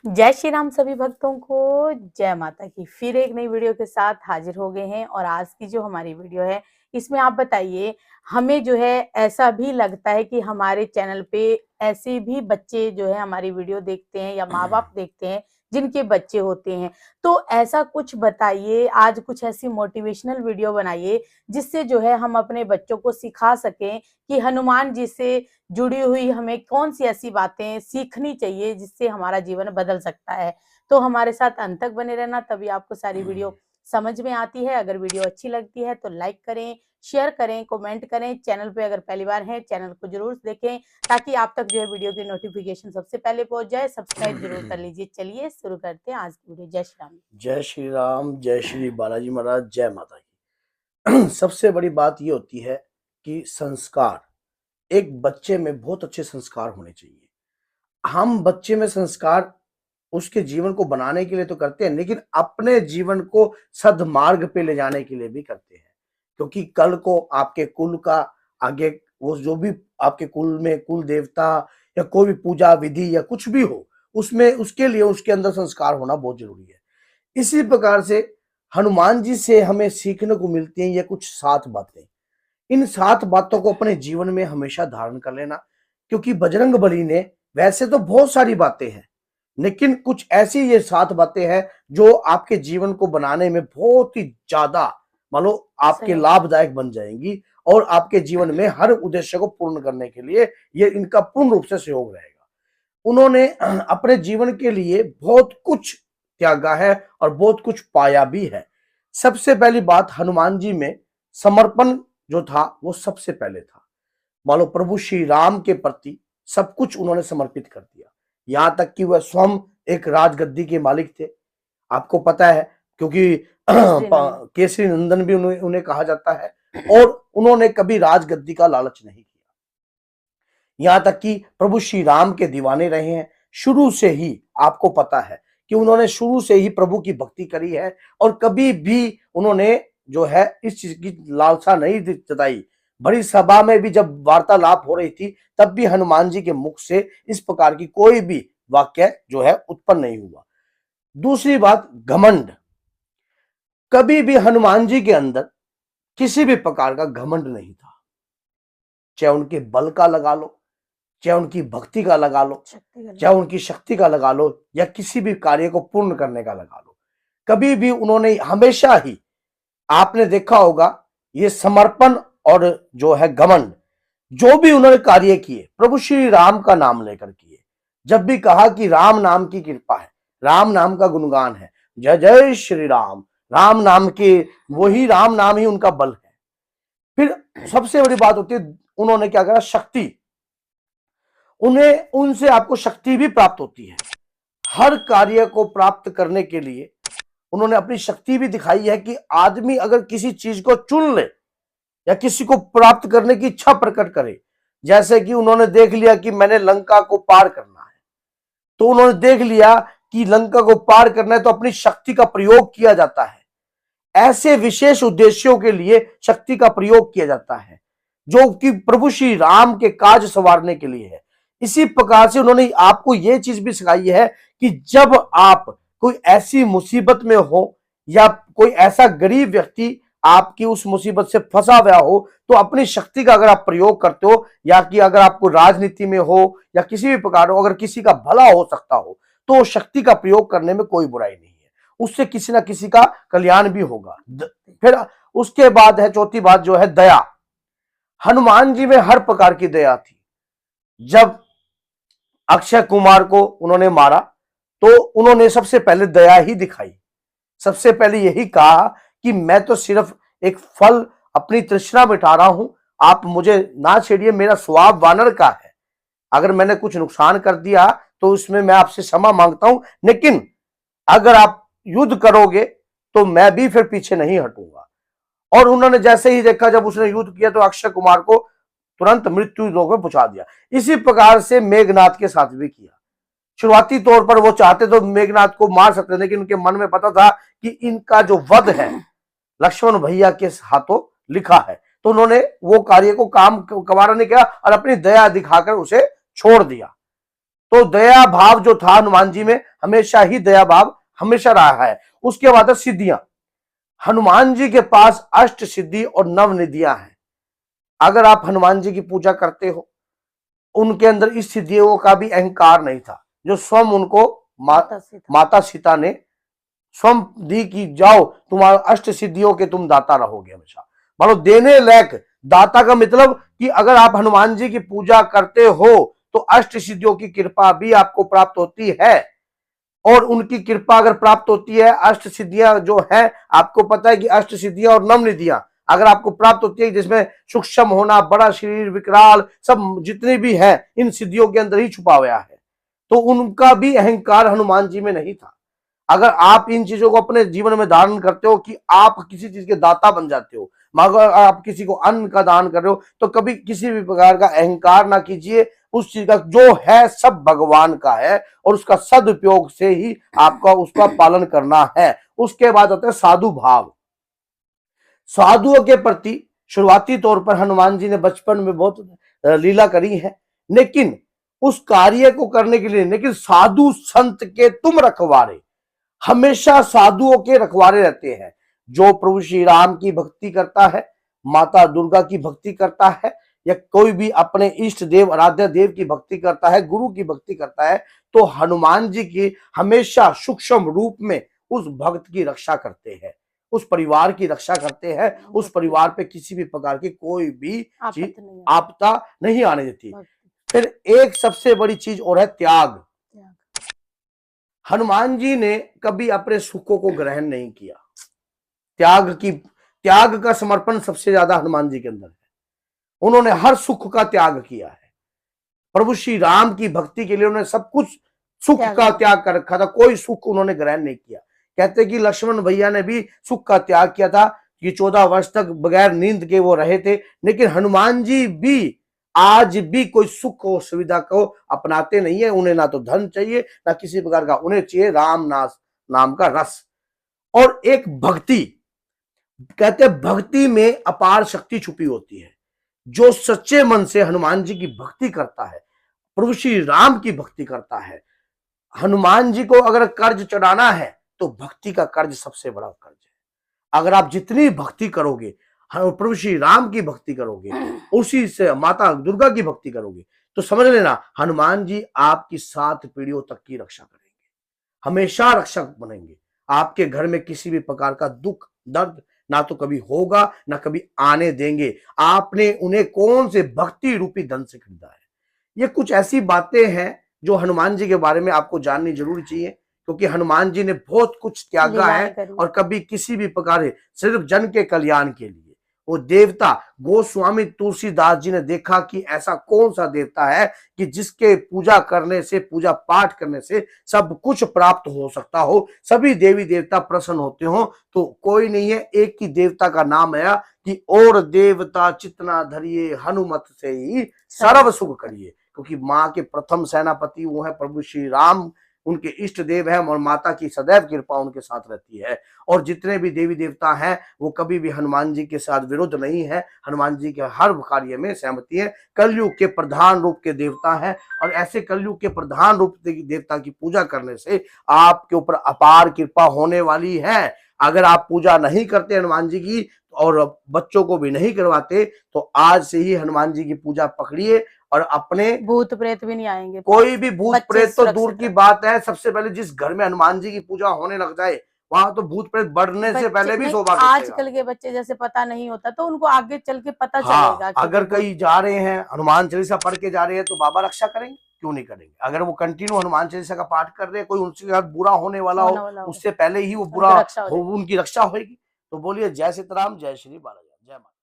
जय श्री राम सभी भक्तों को, जय माता की। फिर एक नई वीडियो के साथ हाजिर हो गए हैं और आज की जो हमारी वीडियो है, इसमें आप बताइए, हमें जो है ऐसा भी लगता है कि हमारे चैनल पे ऐसे भी बच्चे जो है हमारी वीडियो देखते हैं या माँ-बाप देखते हैं, जिनके बच्चे होते हैं। तो ऐसा कुछ बताइए, आज कुछ ऐसी मोटिवेशनल वीडियो बनाइए, जिससे जो है हम अपने बच्चों को सिखा सकें कि हनुमान जी से जुड़ी हुई हमें कौन-सी ऐसी बातें सीखनी चाहिए जिससे हमारा जीवन बदल सकता है। तो हमारे साथ अंत तक बने रहना, तभी आपको सारी वीडियो समझ में आती है। अगर वीडियो अच्छी लगती है तो लाइक करें, शेयर करें, कमेंट करें। चैनल पे अगर पहली बार हैं, चैनल को ज़रूर देखें ताकि आप तक जो है वीडियो की नोटिफ़िकेशन सबसे पहले पहुँच जाए। सब्सक्राइब ज़रूर कर लीजिए। चलिए शुरू करते हैं आज की वीडियो। जय श्री राम। जय श्री राम, जय श्री बालाजी महाराज, जय माता की। सबसे बड़ी बात ये होती है कि संस्कार, एक बच्चे में बहुत अच्छे संस्कार होने चाहिए। हम बच्चे में संस्कार उसके जीवन को बनाने के लिए तो करते हैं, लेकिन अपने जीवन को सद्मार्ग पे ले जाने के लिए भी करते हैं, क्योंकि कल को आपके कुल का आगे वो जो भी आपके कुल में कुल देवता या कोई भी पूजा विधि या कुछ भी हो, उसमें उसके लिए उसके अंदर संस्कार होना बहुत जरूरी है। इसी प्रकार से हनुमान जी से हमें सीखने को मिलती हैं ये कुछ 7 बातें। इन 7 बातों को अपने जीवन में हमेशा धारण कर लेना, क्योंकि बजरंग बली ने वैसे तो बहुत सारी बातें हैं, लेकिन कुछ ऐसी ये 7 बातें हैं जो आपके जीवन को बनाने में बहुत ही ज्यादा मान लो आपके सही। लाभदायक बन जाएंगी और आपके जीवन में हर उद्देश्य को पूर्ण करने के लिए ये इनका पूर्ण रूप से सहयोग रहेगा। उन्होंने अपने जीवन के लिए बहुत कुछ त्यागा है और बहुत कुछ पाया भी है। सबसे पहली बात, हनुमान जी में समर्पण जो था वो सबसे पहले था। मान लो प्रभु श्री राम के प्रति सब कुछ उन्होंने समर्पित कर दिया, यहां तक कि वह स्वयं एक राजगद्दी के मालिक थे। आपको पता है, क्योंकि केसरी नंदन। केसरी नंदन भी उन्हें कहा जाता है, और उन्होंने कभी राजगद्दी का लालच नहीं किया। यहां तक कि प्रभु श्री राम के दीवाने रहे हैं शुरू से ही। आपको पता है कि उन्होंने शुरू से ही प्रभु की भक्ति करी है और कभी भी उन्होंने जो है इस चीज की लालसा नहीं जताई। बड़ी सभा में भी जब वार्तालाप हो रही थी, तब भी हनुमान जी के मुख से इस प्रकार की कोई भी वाक्य जो है उत्पन्न नहीं हुआ। दूसरी बात, घमंड। कभी भी हनुमान जी के अंदर किसी भी प्रकार का घमंड नहीं था, चाहे उनके बल का लगा लो, चाहे उनकी भक्ति का लगा लो, चाहे उनकी शक्ति का लगा लो, या किसी भी कार्य को पूर्ण करने का लगा लो। कभी भी उन्होंने हमेशा ही, आपने देखा होगा, ये समर्पण और जो है घमंड, जो भी उन्होंने कार्य किए प्रभु श्री राम का नाम लेकर किए। जब भी कहा कि राम नाम की कृपा है, राम नाम का गुणगान है, जय जय श्री राम, राम नाम के, वही राम नाम ही उनका बल है। फिर सबसे बड़ी बात होती है, उन्होंने क्या करा, शक्ति। उन्हें उनसे आपको शक्ति भी प्राप्त होती है। हर कार्य को प्राप्त करने के लिए उन्होंने अपनी शक्ति भी दिखाई है कि आदमी अगर किसी चीज को चुन ले या किसी को प्राप्त करने की इच्छा प्रकट करे, जैसे कि उन्होंने देख लिया कि मैंने लंका को पार करना है, तो उन्होंने देख लिया कि लंका को पार करना है तो अपनी शक्ति का प्रयोग किया जाता है। ऐसे विशेष उद्देश्यों के लिए शक्ति का प्रयोग किया जाता है, जो कि प्रभु श्री राम के काज संवारने के लिए है। इसी प्रकार से उन्होंने आपको यह चीज भी सिखाई है कि जब आप कोई ऐसी मुसीबत में हो या कोई ऐसा गरीब व्यक्ति आपकी उस मुसीबत से फंसा हुआ हो, तो अपनी शक्ति का अगर आप प्रयोग करते हो, या कि अगर आपको राजनीति में हो या किसी भी प्रकार हो, अगर किसी का भला हो सकता हो, तो शक्ति का प्रयोग करने में कोई बुराई नहीं है, उससे किसी ना किसी का कल्याण भी होगा। फिर उसके बाद है चौथी बात, जो है दया। हनुमान जी में हर प्रकार की दया थी। जब अक्षय कुमार को उन्होंने मारा, तो उन्होंने सबसे पहले दया ही दिखाई। सबसे पहले यही कहा कि मैं तो सिर्फ एक फल अपनी तृष्णा मिटा रहा हूं, आप मुझे ना छेड़िए, मेरा स्वभाव वानर का है। अगर मैंने कुछ नुकसान कर दिया तो उसमें मैं आपसे क्षमा मांगता हूं, लेकिन अगर आप युद्ध करोगे तो मैं भी फिर पीछे नहीं हटूंगा। और उन्होंने जैसे ही देखा, जब उसने युद्ध किया तो अक्षय कुमार को तुरंत मृत्यु लोक में पहुंचा दिया। इसी प्रकार से मेघनाथ के साथ भी किया। शुरुआती तौर पर वो चाहते तो मेघनाथ को मार सकते, लेकिन उनके मन में पता था कि इनका जो वध है लक्ष्मण भैया के हाथों लिखा है, तो उन्होंने वो कार्य को काम गवारा नहीं किया और अपनी दया दिखाकर उसे छोड़ दिया। तो दया भाव जो था हनुमान जी में, हमेशा ही दया भाव हमेशा रहा है। उसके बाद सिद्धियां, हनुमान जी के पास अष्ट सिद्धि और नव निधियां हैं। अगर आप हनुमान जी की पूजा करते हो, उनके अंदर इस सिद्धियों का भी अहंकार नहीं था, जो स्वयं उनको माता सीता ने स्वयं दी कि जाओ तुम्हारा अष्ट सिद्धियों के तुम दाता रहोगे हमेशा। मतलब देने लायक दाता का मतलब कि अगर आप हनुमान जी की पूजा करते हो तो अष्ट सिद्धियों की कृपा भी आपको प्राप्त होती है। और उनकी कृपा अगर प्राप्त होती है, अष्ट सिद्धियां जो है, आपको पता है कि अष्ट सिद्धियां और नव निधियां अगर आपको प्राप्त होती है, जिसमें सूक्ष्म होना, बड़ा शरीर, विकराल, सब जितने भी है इन सिद्धियों के अंदर ही छुपा हुआ है, तो उनका भी अहंकार हनुमान जी में नहीं था। अगर आप इन चीजों को अपने जीवन में धारण करते हो कि आप किसी चीज के दाता बन जाते हो, मगर आप किसी को अन्न का दान कर रहे हो, तो कभी किसी भी प्रकार का अहंकार ना कीजिए। उस चीज का जो है सब भगवान का है और उसका सदुपयोग से ही आपका उसका पालन करना है। उसके बाद होता है साधु भाव। साधुओं के प्रति शुरुआती तौर पर हनुमान जी ने बचपन में बहुत लीला करी है, लेकिन उस कार्य को करने के लिए, लेकिन साधु संत के तुम रखवारे, हमेशा साधुओं के रखवारे रहते हैं। जो प्रभु श्री राम की भक्ति करता है, माता दुर्गा की भक्ति करता है, या कोई भी अपने इष्ट देव आराध्य देव की भक्ति करता है, गुरु की भक्ति करता है, तो हनुमान जी की हमेशा सूक्ष्म रूप में उस भक्त की रक्षा करते हैं, उस परिवार की रक्षा करते हैं, उस परिवार पे किसी भी प्रकार की कोई भी आपदा नहीं आने देती। फिर एक सबसे बड़ी चीज और है त्याग। हनुमान जी ने कभी अपने सुखों को ग्रहण नहीं किया। त्याग का समर्पण सबसे ज्यादा हनुमान जी के अंदर है। उन्होंने हर सुख का त्याग किया है। प्रभु श्री राम की भक्ति के लिए उन्होंने सब कुछ सुख का त्याग कर रखा था, कोई सुख उन्होंने ग्रहण नहीं किया। कहते कि लक्ष्मण भैया ने भी सुख का त्याग किया था कि 14 वर्ष तक बगैर नींद के वो रहे थे, लेकिन हनुमान जी भी आज भी कोई सुख और सुविधा को अपनाते नहीं है। उन्हें ना तो धन चाहिए, ना किसी प्रकार का, उन्हें चाहिए राम नाम का रस और एक भक्ति। कहते भक्ति में अपार शक्ति छुपी होती है। जो सच्चे मन से हनुमान जी की भक्ति करता है, प्रभु श्री राम की भक्ति करता है, हनुमान जी को अगर कर्ज चढ़ाना है तो भक्ति का कर्ज सबसे बड़ा कर्ज है। अगर आप जितनी भक्ति करोगे, प्रभु श्री राम की भक्ति करोगे, उसी से माता दुर्गा की भक्ति करोगे, तो समझ लेना हनुमान जी आपकी 7 पीढ़ियों तक की रक्षा करेंगे, हमेशा रक्षक बनेंगे। आपके घर में किसी भी प्रकार का दुख दर्द ना तो कभी होगा, ना कभी आने देंगे। आपने उन्हें कौन से भक्ति रूपी धन से खरीदा है? ये कुछ ऐसी बातें हैं जो हनुमान जी के बारे में आपको जाननी जरूरी चाहिए, क्योंकि हनुमान जी ने बहुत कुछ त्यागा है और कभी किसी भी प्रकार, सिर्फ जन के कल्याण के लिए। वो देवता गोस्वामी तुलसीदास जी ने देखा कि ऐसा कौन सा देवता है कि जिसके पूजा करने से, पूजा पाठ करने से सब कुछ प्राप्त हो सकता हो, सभी देवी देवता प्रसन्न होते हो। तो कोई नहीं है, एक ही देवता का नाम आया कि और देवता चितना धरिए, हनुमत से ही सर्व सुख करिए। क्योंकि माँ के प्रथम सेनापति वो है प्रभु श्री राम, उनके इष्ट देव है और माता की सदैव कृपा उनके साथ रहती है। और जितने भी देवी देवता हैं वो कभी भी हनुमान जी के साथ विरुद्ध नहीं है, हनुमान जी के हर कार्य में सहमति है। कलयुग के प्रधान रूप के देवता है और ऐसे कलयुग के प्रधान रूप देवता की पूजा करने से आपके ऊपर अपार कृपा होने वाली है। अगर आप पूजा नहीं करते हनुमान जी की और बच्चों को भी नहीं करवाते, तो आज से ही हनुमान जी की पूजा पकड़िए और अपने भूत प्रेत भी नहीं आएंगे। कोई भी भूत प्रेत तो दूर की बात है, सबसे पहले जिस घर में हनुमान जी की पूजा होने लग जाए वहां तो भूत प्रेत बढ़ने से पहले भी सौभाग्य। आजकल के बच्चे जैसे पता नहीं होता तो उनको आगे चल के पता चलेगा। अगर कहीं जा रहे हैं हनुमान चालीसा पढ़ के जा रहे हैं तो बाबा रक्षा करेंगे, क्यों नहीं करेंगे। अगर वो कंटिन्यू हनुमान चालीसा का पाठ कर रहे हैं, कोई उनके साथ बुरा होने वाला हो उससे पहले ही वो बुरा उनकी रक्षा होगी। तो बोलिए जय सीताराम, जय श्री बालाजी, जय माता।